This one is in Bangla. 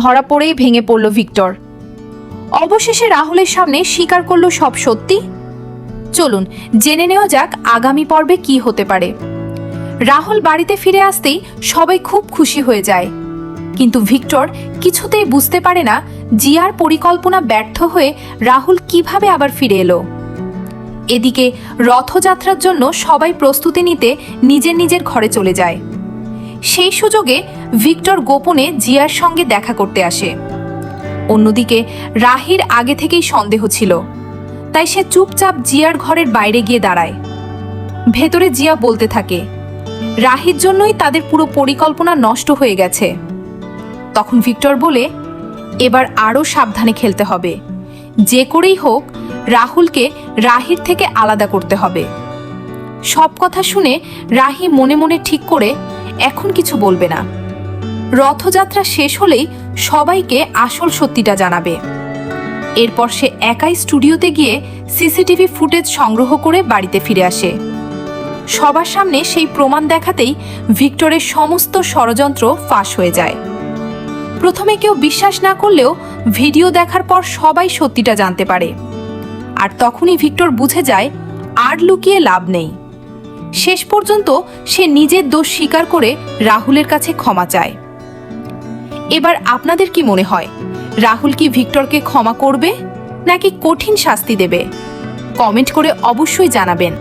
ধরা পড়েই ভেঙে পড়ল ভিক্টর। অবশেষে রাহুলের সামনে স্বীকার করলো সব সত্যি। চলুন জেনে নেওয়া যাক আগামী পর্বে কি হতে পারে। রাহুল বাড়িতে ফিরে আসতেই সবাই খুব খুশি হয়ে যায়, কিন্তু ভিক্টর কিছুতেই বুঝতে পারে না জিয়ার পরিকল্পনা ব্যর্থ হয়ে রাহুল কিভাবে আবার ফিরে এলো। এদিকে রথযাত্রার জন্য সবাই প্রস্তুতি নিতে নিজের নিজের ঘরে চলে যায়। সেই সুযোগে ভিক্টর গোপনে জিয়ার সঙ্গে দেখা করতে আসে। অন্যদিকে রাহির আগে থেকেই সন্দেহ ছিল, তাই সে চুপচাপ জিয়ার ঘরের বাইরে গিয়ে দাঁড়ায়। ভেতরে জিয়া বলতে থাকে রাহির জন্যই তাদের পুরো পরিকল্পনা নষ্ট হয়ে গেছে। তখন ভিক্টর বলে, এবার আরও সাবধানে খেলতে হবে, যে করেই হোক রাহুলকে রাহির থেকে আলাদা করতে হবে। সব কথা শুনে রাহি মনে মনে ঠিক করে এখন কিছু বলবে না। রথযাত্রা শেষ হলেই সবাইকে আসল সত্যিটা জানাবে। এরপর সে একাই স্টুডিওতে গিয়ে সিসিটিভি ফুটেজ সংগ্রহ করে বাড়িতে ফিরে আসে। সবার সামনে সেই প্রমাণ দেখাতেই ভিক্টরের সমস্ত ষড়যন্ত্র ফাঁস হয়ে যায়। প্রথমে কেউ বিশ্বাস না করলেও ভিডিও দেখার পর সবাই সত্যিটা জানতে পারে। আর তখনই ভিক্টর বুঝে যায় আর লুকিয়ে লাভ নেই। শেষ পর্যন্ত সে নিজের দোষ স্বীকার করে রাহুলের কাছে ক্ষমা চায়। এবার আপনাদের কি মনে হয়, রাহুল কি ভিক্টরকে ক্ষমা করবে নাকি কঠিন শাস্তি দেবে? কমেন্ট করে অবশ্যই জানাবেন।